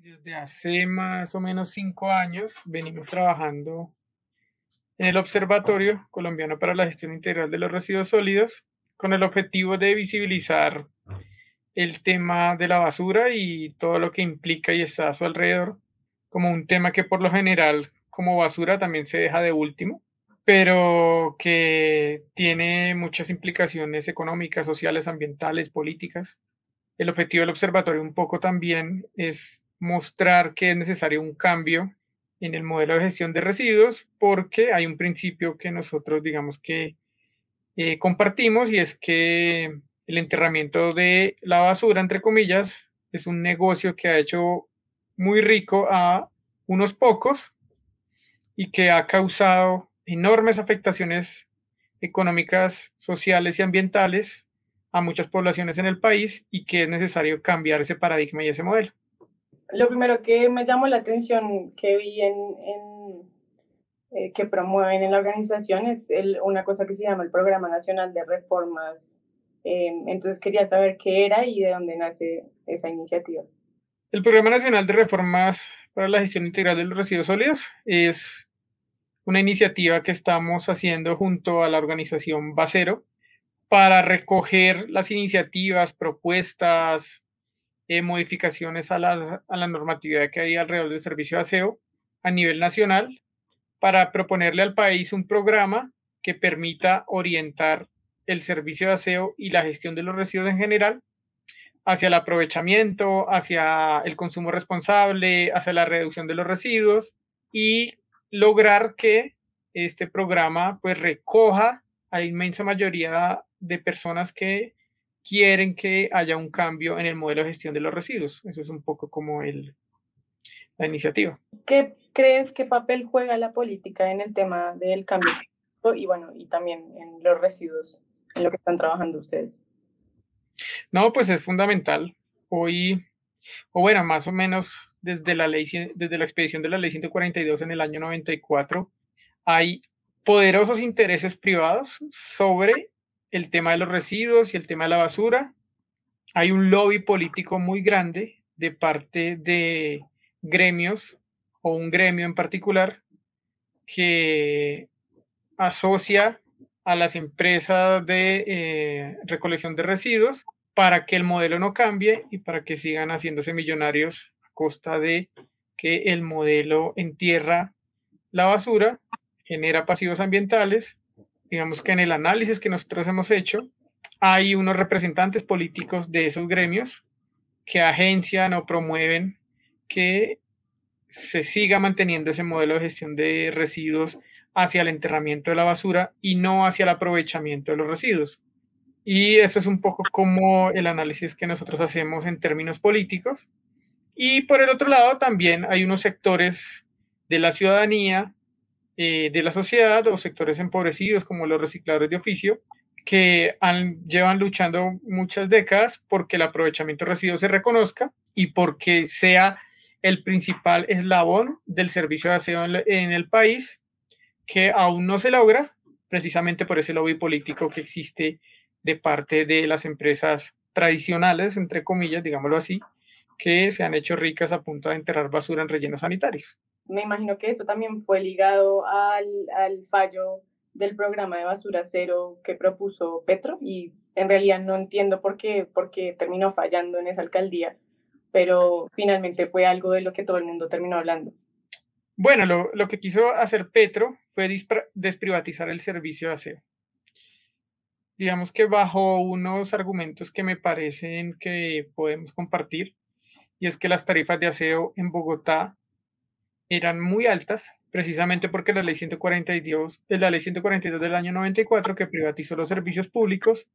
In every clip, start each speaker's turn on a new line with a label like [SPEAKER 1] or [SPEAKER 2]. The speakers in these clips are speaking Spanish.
[SPEAKER 1] Desde hace más o menos 5 años venimos trabajando en el Observatorio Colombiano para la Gestión Integral de los Residuos Sólidos con el objetivo de visibilizar el tema de la basura y todo lo que implica y está a su alrededor, como un tema que por lo general como basura también se deja de último, pero que tiene muchas implicaciones económicas, sociales, ambientales, políticas. El objetivo del observatorio un poco también es mostrar que es necesario un cambio en el modelo de gestión de residuos porque hay un principio que nosotros digamos que compartimos, y es que el enterramiento de la basura, entre comillas, es un negocio que ha hecho muy rico a unos pocos y que ha causado enormes afectaciones económicas, sociales y ambientales a muchas poblaciones en el país, y que es necesario cambiar ese paradigma y ese modelo.
[SPEAKER 2] Lo primero que me llamó la atención que vi que promueven en la organización es una cosa que se llama el Programa Nacional de Reformas. Entonces quería saber qué era y de dónde nace esa iniciativa.
[SPEAKER 1] El Programa Nacional de Reformas para la Gestión Integral de los Residuos Sólidos es una iniciativa que estamos haciendo junto a la organización Basero para recoger las iniciativas, propuestas, modificaciones a la normatividad que hay alrededor del servicio de aseo a nivel nacional, para proponerle al país un programa que permita orientar el servicio de aseo y la gestión de los residuos en general hacia el aprovechamiento, hacia el consumo responsable, hacia la reducción de los residuos, y lograr que este programa pues recoja a la inmensa mayoría de personas que quieren que haya un cambio en el modelo de gestión de los residuos. Eso es un poco como la iniciativa.
[SPEAKER 2] ¿Qué crees qué papel juega la política en el tema del cambio climático y bueno, y también en los residuos, en lo que están trabajando ustedes?
[SPEAKER 1] No, pues es fundamental. Hoy, o bueno, más o menos desde la expedición de la ley 142 en el año 94, hay poderosos intereses privados sobre el tema de los residuos y el tema de la basura. Hay un lobby político muy grande de parte de gremios, o un gremio en particular, que asocia a las empresas de recolección de residuos para que el modelo no cambie y para que sigan haciéndose millonarios a costa de que el modelo entierra la basura, genera pasivos ambientales. Digamos que en el análisis que nosotros hemos hecho, hay unos representantes políticos de esos gremios que agencian o promueven que se siga manteniendo ese modelo de gestión de residuos hacia el enterramiento de la basura y no hacia el aprovechamiento de los residuos. Y eso es un poco como el análisis que nosotros hacemos en términos políticos. Y por el otro lado, también hay unos sectores de la ciudadanía, de la sociedad, o sectores empobrecidos como los recicladores de oficio, que llevan luchando muchas décadas porque el aprovechamiento de residuos se reconozca y porque sea el principal eslabón del servicio de aseo en el país, que aún no se logra precisamente por ese lobby político que existe de parte de las empresas tradicionales, entre comillas, digámoslo así, que se han hecho ricas a punto de enterrar basura en rellenos sanitarios.
[SPEAKER 2] Me imagino que eso también fue ligado al fallo del programa de basura cero que propuso Petro y en realidad no entiendo por qué terminó fallando en esa alcaldía, pero finalmente fue algo de lo que todo el mundo terminó hablando.
[SPEAKER 1] Bueno, lo que quiso hacer Petro fue desprivatizar el servicio de aseo. Digamos que bajo unos argumentos que me parecen que podemos compartir, y es que las tarifas de aseo en Bogotá eran muy altas, precisamente porque la ley 142 del año 94, que privatizó los servicios públicos,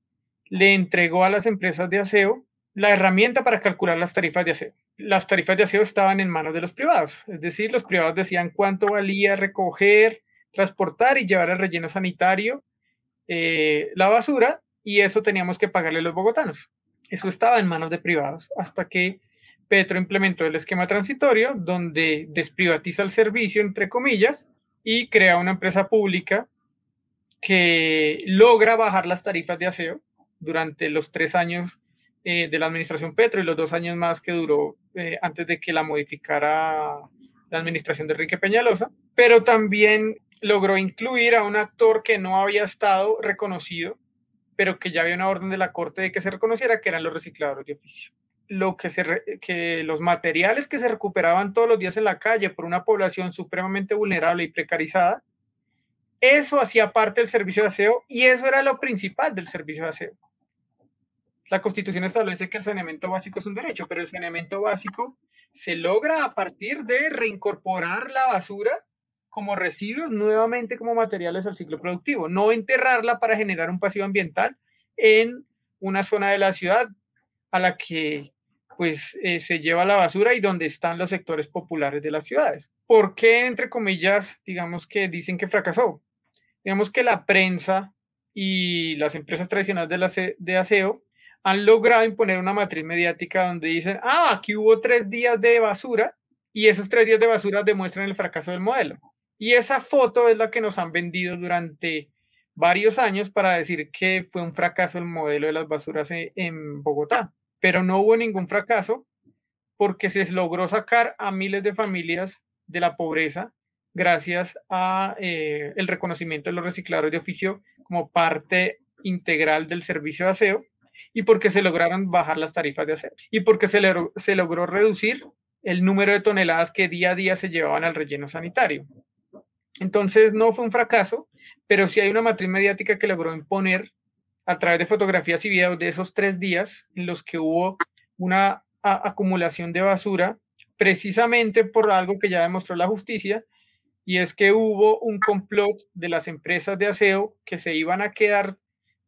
[SPEAKER 1] le entregó a las empresas de aseo la herramienta para calcular las tarifas de aseo. Las tarifas de aseo estaban en manos de los privados, es decir, los privados decían cuánto valía recoger, transportar y llevar al relleno sanitario la basura, y eso teníamos que pagarle los bogotanos. Eso estaba en manos de privados, hasta que Petro implementó el esquema transitorio, donde desprivatiza el servicio, entre comillas, y crea una empresa pública que logra bajar las tarifas de aseo durante los 3 años de la administración Petro y los 2 años más que duró antes de que la modificara la administración de Enrique Peñalosa, pero también logró incluir a un actor que no había estado reconocido, pero que ya había una orden de la Corte de que se reconociera, que eran los recicladores de oficio. Que los materiales que se recuperaban todos los días en la calle por una población supremamente vulnerable y precarizada, eso hacía parte del servicio de aseo y eso era lo principal del servicio de aseo. La Constitución establece que el saneamiento básico es un derecho, pero el saneamiento básico se logra a partir de reincorporar la basura como residuos nuevamente como materiales al ciclo productivo, no enterrarla para generar un pasivo ambiental en una zona de la ciudad a la que pues se lleva la basura y donde están los sectores populares de las ciudades. ¿Por qué, entre comillas, digamos que dicen que fracasó? Digamos que la prensa y las empresas tradicionales de aseo han logrado imponer una matriz mediática donde dicen, aquí hubo 3 días de basura y esos 3 días de basura demuestran el fracaso del modelo. Y esa foto es la que nos han vendido durante varios años para decir que fue un fracaso el modelo de las basuras en Bogotá. Pero no hubo ningún fracaso porque se logró sacar a miles de familias de la pobreza gracias a el reconocimiento de los recicladores de oficio como parte integral del servicio de aseo y porque se lograron bajar las tarifas de aseo y porque se logró reducir el número de toneladas que día a día se llevaban al relleno sanitario. Entonces no fue un fracaso, pero sí hay una matriz mediática que logró imponer a través de fotografías y videos de esos 3 días en los que hubo una acumulación de basura, precisamente por algo que ya demostró la justicia, y es que hubo un complot de las empresas de aseo que se iban a quedar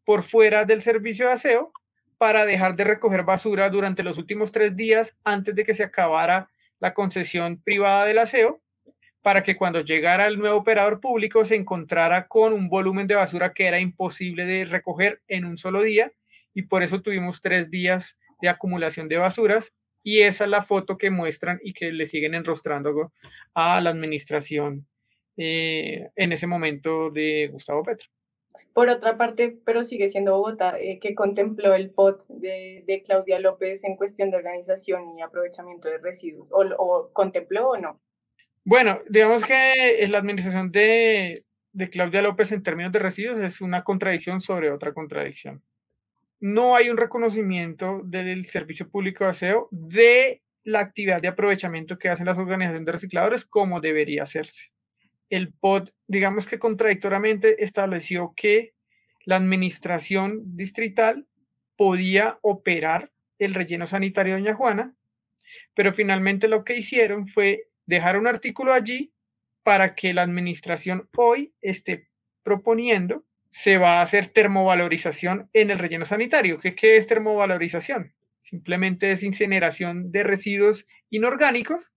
[SPEAKER 1] por fuera del servicio de aseo para dejar de recoger basura durante los últimos 3 días antes de que se acabara la concesión privada del aseo, para que cuando llegara el nuevo operador público se encontrara con un volumen de basura que era imposible de recoger en un solo día, y por eso tuvimos 3 días de acumulación de basuras, y esa es la foto que muestran y que le siguen enrostrando a la administración en ese momento de Gustavo Petro.
[SPEAKER 2] Por otra parte, pero sigue siendo Bogotá, que contempló el POT de Claudia López en cuestión de organización y aprovechamiento de residuos, o contempló o no.
[SPEAKER 1] Bueno, digamos que la administración de Claudia López en términos de residuos es una contradicción sobre otra contradicción. No hay un reconocimiento del servicio público de aseo de la actividad de aprovechamiento que hacen las organizaciones de recicladores como debería hacerse. El POT, digamos que contradictoriamente, estableció que la administración distrital podía operar el relleno sanitario de Doña Juana, pero finalmente lo que hicieron fue dejar un artículo allí para que la administración hoy esté proponiendo se va a hacer termovalorización en el relleno sanitario. ¿Qué es termovalorización? Simplemente es incineración de residuos inorgánicos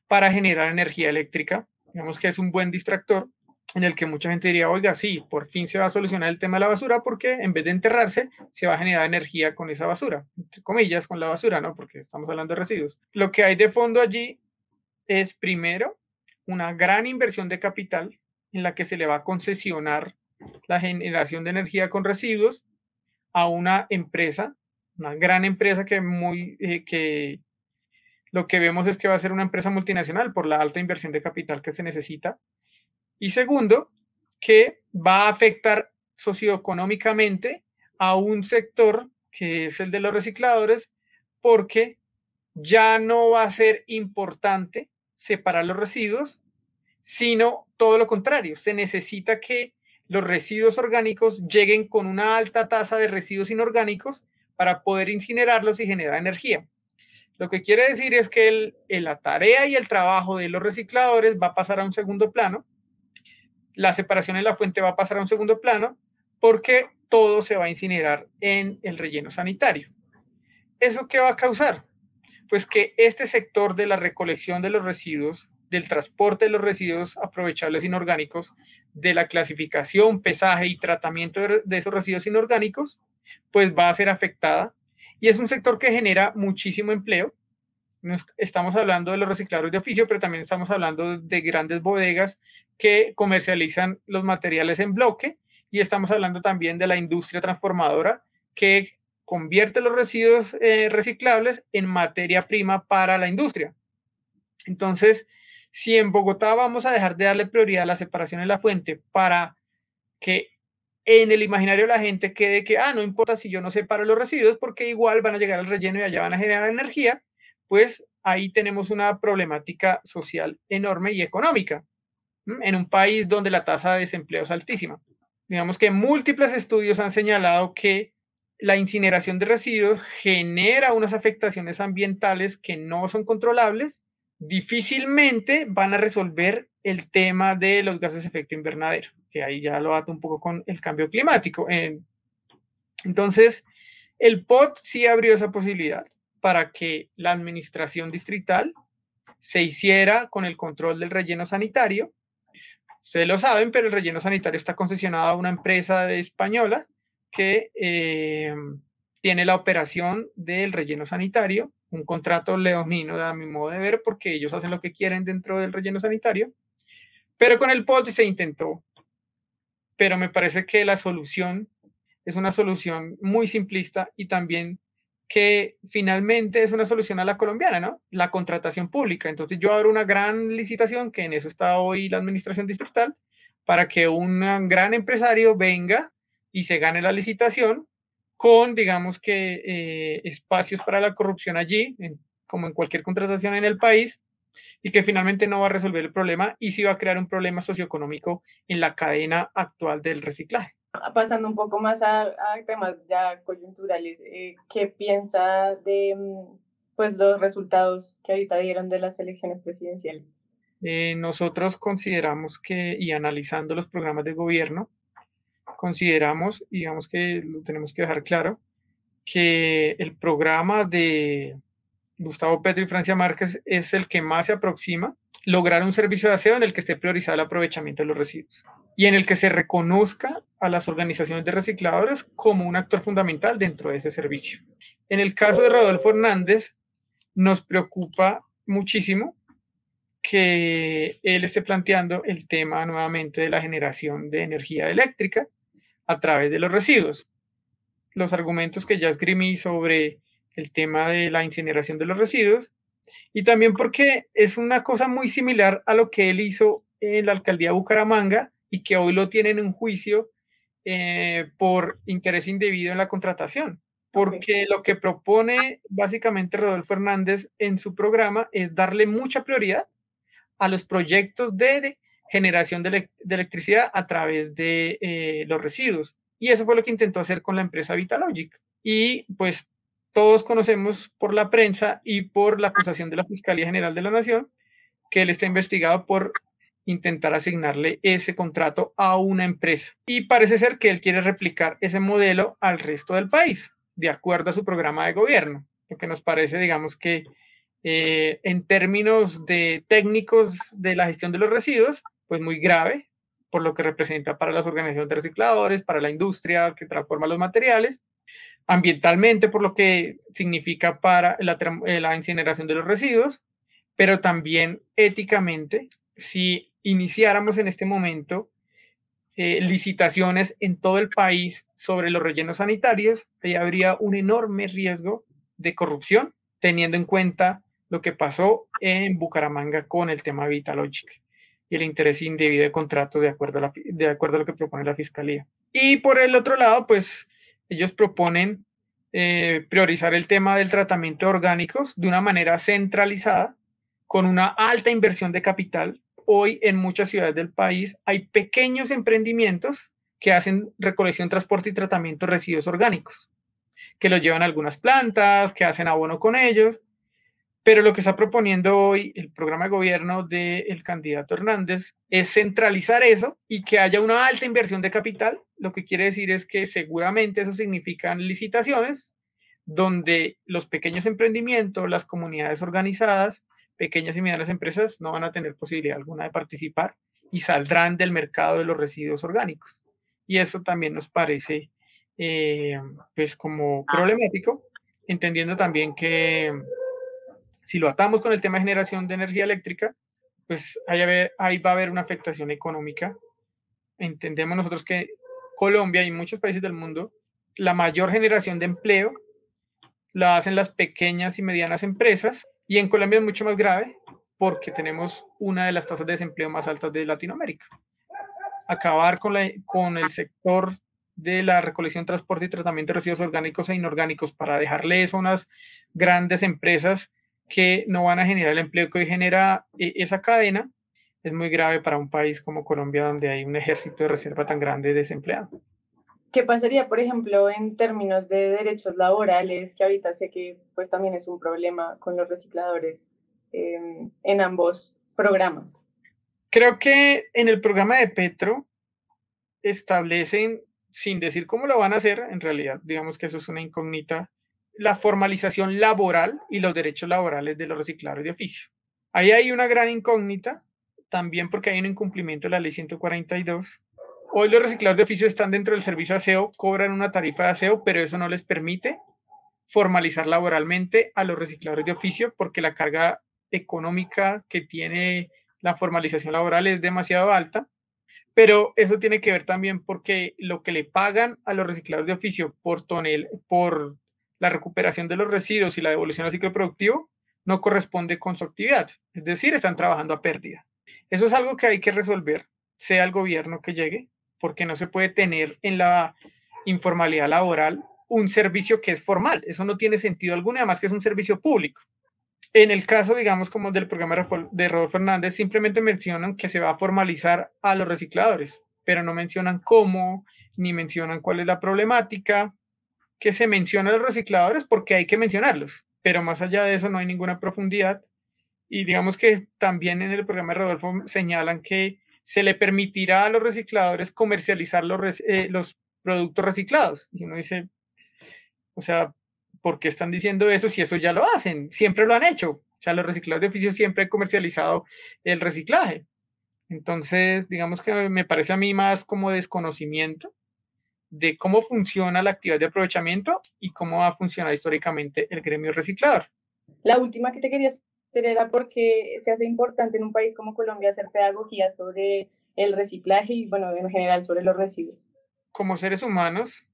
[SPEAKER 1] para generar energía eléctrica. Digamos que es un buen distractor en el que mucha gente diría, oiga, sí, por fin se va a solucionar el tema de la basura porque en vez de enterrarse, se va a generar energía con esa basura, entre comillas, con la basura, ¿no? Porque estamos hablando de residuos. Lo que hay de fondo allí es, primero, una gran inversión de capital en la que se le va a concesionar la generación de energía con residuos a una empresa, una gran empresa que lo que vemos es que va a ser una empresa multinacional por la alta inversión de capital que se necesita. Y segundo, que va a afectar socioeconómicamente a un sector que es el de los recicladores, porque ya no va a ser importante separar los residuos, sino todo lo contrario, se necesita que los residuos orgánicos lleguen con una alta tasa de residuos inorgánicos para poder incinerarlos y generar energía. Lo que quiere decir es que la tarea y el trabajo de los recicladores va a pasar a un segundo plano, la separación en la fuente va a pasar a un segundo plano, porque todo se va a incinerar en el relleno sanitario. ¿Eso qué va a causar? Pues que este sector de la recolección de los residuos, del transporte de los residuos aprovechables inorgánicos, de la clasificación, pesaje y tratamiento de esos residuos inorgánicos, pues va a ser afectada. Y es un sector que genera muchísimo empleo. Estamos hablando de los recicladores de oficio, pero también estamos hablando de grandes bodegas que comercializan los materiales en bloque, y estamos hablando también de la industria transformadora que convierte los residuos reciclables en materia prima para la industria. Entonces, si en Bogotá vamos a dejar de darle prioridad a la separación en la fuente para que en el imaginario de la gente quede que, no importa si yo no separo los residuos porque igual van a llegar al relleno y allá van a generar energía, pues ahí tenemos una problemática social enorme y económica en un país donde la tasa de desempleo es altísima. Digamos que múltiples estudios han señalado que la incineración de residuos genera unas afectaciones ambientales que no son controlables, difícilmente van a resolver el tema de los gases de efecto invernadero, que ahí ya lo ato un poco con el cambio climático. Entonces, el POT sí abrió esa posibilidad para que la administración distrital se hiciera con el control del relleno sanitario. Ustedes lo saben, pero el relleno sanitario está concesionado a una empresa española que tiene la operación del relleno sanitario, un contrato leonino a mi modo de ver, porque ellos hacen lo que quieren dentro del relleno sanitario, pero con el POT se intentó, pero me parece que la solución es una solución muy simplista y también que finalmente es una solución a la colombiana, ¿no? La contratación pública. Entonces yo abro una gran licitación, que en eso está hoy la administración distrital, para que un gran empresario venga y se gane la licitación con, digamos que, espacios para la corrupción allí, como en cualquier contratación en el país, y que finalmente no va a resolver el problema y sí va a crear un problema socioeconómico en la cadena actual del reciclaje.
[SPEAKER 2] Pasando un poco más a temas ya coyunturales, ¿qué piensa de pues, los resultados que ahorita dieron de las elecciones presidenciales?
[SPEAKER 1] Nosotros consideramos que, y analizando los programas de gobierno, consideramos, digamos que lo tenemos que dejar claro, que el programa de Gustavo Petro y Francia Márquez es el que más se aproxima lograr un servicio de aseo en el que esté priorizado el aprovechamiento de los residuos y en el que se reconozca a las organizaciones de recicladores como un actor fundamental dentro de ese servicio. En el caso de Rodolfo Hernández, nos preocupa muchísimo que él esté planteando el tema nuevamente de la generación de energía eléctrica a través de los residuos. Los argumentos que ya esgrimí sobre el tema de la incineración de los residuos y también porque es una cosa muy similar a lo que él hizo en la alcaldía de Bucaramanga y que hoy lo tienen en juicio por interés indebido en la contratación. Porque lo que propone básicamente Rodolfo Hernández en su programa es darle mucha prioridad a los proyectos de generación de electricidad a través de los residuos. Y eso fue lo que intentó hacer con la empresa Vitalogic. Y pues todos conocemos por la prensa y por la acusación de la Fiscalía General de la Nación que él está investigado por intentar asignarle ese contrato a una empresa. Y parece ser que él quiere replicar ese modelo al resto del país, de acuerdo a su programa de gobierno, lo que nos parece, digamos que en términos de técnicos de la gestión de los residuos, pues muy grave, por lo que representa para las organizaciones de recicladores, para la industria que transforma los materiales, ambientalmente por lo que significa para la incineración de los residuos, pero también éticamente, si iniciáramos en este momento licitaciones en todo el país sobre los rellenos sanitarios, ahí habría un enorme riesgo de corrupción, teniendo en cuenta lo que pasó en Bucaramanga con el tema Vitalogic y el interés indebido de contrato de acuerdo a lo que propone la Fiscalía. Y por el otro lado, pues ellos proponen priorizar el tema del tratamiento de orgánicos de una manera centralizada, con una alta inversión de capital. Hoy en muchas ciudades del país hay pequeños emprendimientos que hacen recolección, transporte y tratamiento de residuos orgánicos, que los llevan a algunas plantas, que hacen abono con ellos, pero lo que está proponiendo hoy el programa de gobierno del candidato Hernández es centralizar eso y que haya una alta inversión de capital. Lo que quiere decir es que seguramente eso significa licitaciones donde los pequeños emprendimientos, las comunidades organizadas, pequeñas y medianas empresas no van a tener posibilidad alguna de participar y saldrán del mercado de los residuos orgánicos. Y eso también nos parece pues como problemático, entendiendo también que si lo atamos con el tema de generación de energía eléctrica, pues ahí va a haber una afectación económica. Entendemos nosotros que Colombia y muchos países del mundo la mayor generación de empleo la hacen las pequeñas y medianas empresas, y en Colombia es mucho más grave porque tenemos una de las tasas de desempleo más altas de Latinoamérica. Acabar con el sector de la recolección, transporte y tratamiento de residuos orgánicos e inorgánicos para dejarle eso a unas grandes empresas que no van a generar el empleo que hoy genera esa cadena, es muy grave para un país como Colombia, donde hay un ejército de reserva tan grande de desempleados.
[SPEAKER 2] ¿Qué pasaría, por ejemplo, en términos de derechos laborales, que ahorita sé que pues también es un problema con los recicladores en ambos programas?
[SPEAKER 1] Creo que en el programa de Petro establecen, sin decir cómo lo van a hacer, en realidad, digamos que eso es una incógnita, la formalización laboral y los derechos laborales de los recicladores de oficio. Ahí hay una gran incógnita, también porque hay un incumplimiento de la ley 142. Hoy los recicladores de oficio están dentro del servicio de aseo, cobran una tarifa de aseo, pero eso no les permite formalizar laboralmente a los recicladores de oficio porque la carga económica que tiene la formalización laboral es demasiado alta, pero eso tiene que ver también porque lo que le pagan a los recicladores de oficio por la recuperación de los residuos y la devolución al ciclo productivo no corresponde con su actividad, es decir, están trabajando a pérdida. Eso es algo que hay que resolver, sea el gobierno que llegue, porque no se puede tener en la informalidad laboral un servicio que es formal. Eso no tiene sentido alguno, además que es un servicio público. En el caso, digamos, como del programa de Rodolfo Hernández, simplemente mencionan que se va a formalizar a los recicladores, pero no mencionan cómo, ni mencionan cuál es la problemática, que se menciona a los recicladores porque hay que mencionarlos, pero más allá de eso no hay ninguna profundidad. Y digamos que también en el programa de Rodolfo señalan que se le permitirá a los recicladores comercializar los productos reciclados. Y uno dice, o sea, ¿por qué están diciendo eso si eso ya lo hacen? Siempre lo han hecho. O sea, los recicladores de oficio siempre han comercializado el reciclaje. Entonces, digamos que me parece a mí más como desconocimiento de cómo funciona la actividad de aprovechamiento y cómo ha funcionado históricamente el gremio reciclador.
[SPEAKER 2] La última que te quería hacer era porque se hace importante en un país como Colombia hacer pedagogía sobre el reciclaje y, bueno, en general sobre los residuos.
[SPEAKER 1] Como seres humanos,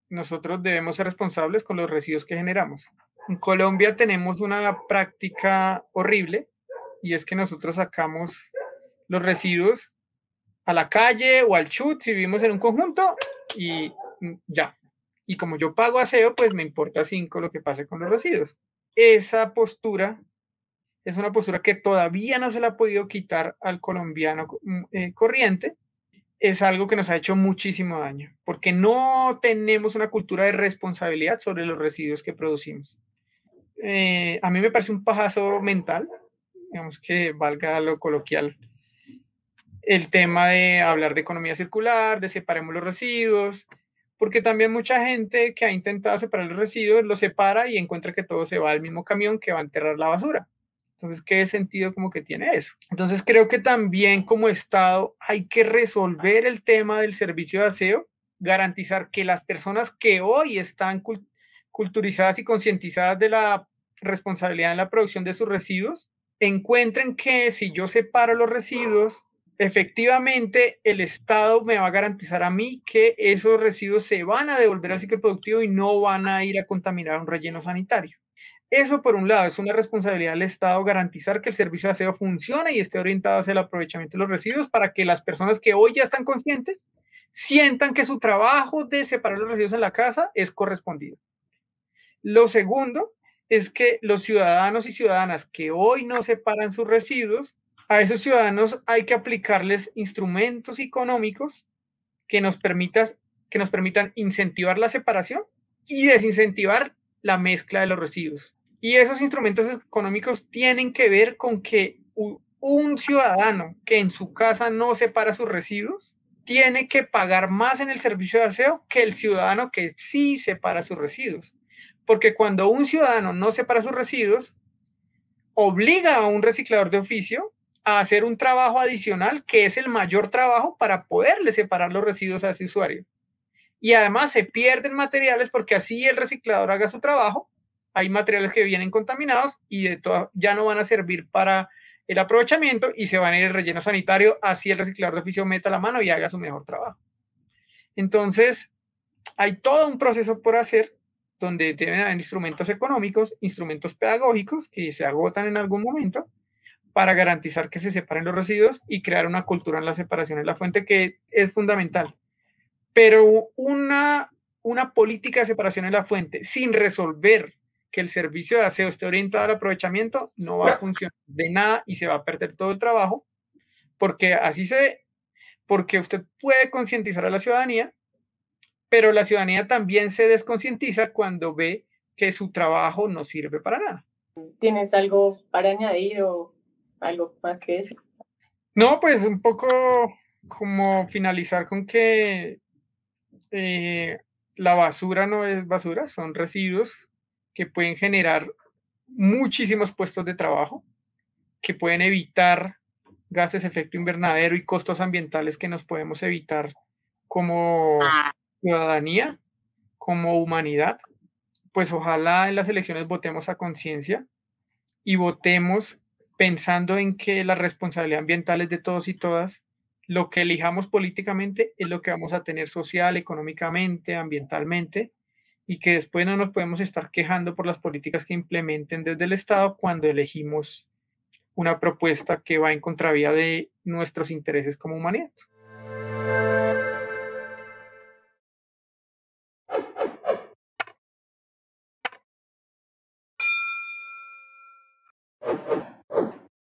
[SPEAKER 1] nosotros debemos ser responsables con los residuos que generamos. En Colombia tenemos una práctica horrible y es que nosotros sacamos los residuos a la calle o al chut si vivimos en un conjunto y ya. Y como yo pago aseo, pues me importa 5 lo que pase con los residuos. Esa postura es una postura que todavía no se le ha podido quitar al colombiano corriente. Es algo que nos ha hecho muchísimo daño, porque no tenemos una cultura de responsabilidad sobre los residuos que producimos. A mí me parece un pajazo mental, digamos que valga lo coloquial, el tema de hablar de economía circular, de separemos los residuos, porque también mucha gente que ha intentado separar los residuos los separa y encuentra que todo se va al mismo camión que va a enterrar la basura. Entonces, ¿qué sentido como que tiene eso? Entonces, creo que también como Estado hay que resolver el tema del servicio de aseo, garantizar que las personas que hoy están culturizadas y concientizadas de la responsabilidad en la producción de sus residuos, encuentren que si yo separo los residuos, efectivamente el Estado me va a garantizar a mí que esos residuos se van a devolver al ciclo productivo y no van a ir a contaminar un relleno sanitario. Eso, por un lado, es una responsabilidad del Estado garantizar que el servicio de aseo funcione y esté orientado hacia el aprovechamiento de los residuos para que las personas que hoy ya están conscientes sientan que su trabajo de separar los residuos en la casa es correspondido. Lo segundo es que los ciudadanos y ciudadanas que hoy no separan sus residuos, a esos ciudadanos hay que aplicarles instrumentos económicos que nos permitan incentivar la separación y desincentivar la mezcla de los residuos. Y esos instrumentos económicos tienen que ver con que un ciudadano que en su casa no separa sus residuos tiene que pagar más en el servicio de aseo que el ciudadano que sí separa sus residuos. Porque cuando un ciudadano no separa sus residuos, obliga a un reciclador de oficio a hacer un trabajo adicional que es el mayor trabajo para poderle separar los residuos a ese usuario. Y además se pierden materiales porque así el reciclador haga su trabajo. Hay materiales que vienen contaminados y ya no van a servir para el aprovechamiento y se van a ir al relleno sanitario, así el reciclador de oficio meta la mano y haga su mejor trabajo. Entonces, hay todo un proceso por hacer donde deben haber instrumentos económicos, instrumentos pedagógicos que se agotan en algún momento para garantizar que se separen los residuos y crear una cultura en la separación en la fuente que es fundamental. Pero una política de separación en la fuente sin resolver que el servicio de aseo esté orientado al aprovechamiento no va a funcionar de nada y se va a perder todo el trabajo, porque porque usted puede concientizar a la ciudadanía, pero la ciudadanía también se desconcientiza cuando ve que su trabajo no sirve para nada.
[SPEAKER 2] ¿Tienes algo para añadir o algo más que decir?
[SPEAKER 1] No, pues un poco como finalizar con que la basura no es basura, son residuos que pueden generar muchísimos puestos de trabajo, que pueden evitar gases de efecto invernadero y costos ambientales que nos podemos evitar como ciudadanía, como humanidad. Pues ojalá en las elecciones votemos a conciencia y votemos pensando en que la responsabilidad ambiental es de todos y todas. Lo que elijamos políticamente es lo que vamos a tener social, económicamente, ambientalmente, y que después no nos podemos estar quejando por las políticas que implementen desde el Estado cuando elegimos una propuesta que va en contravía de nuestros intereses como humanidad.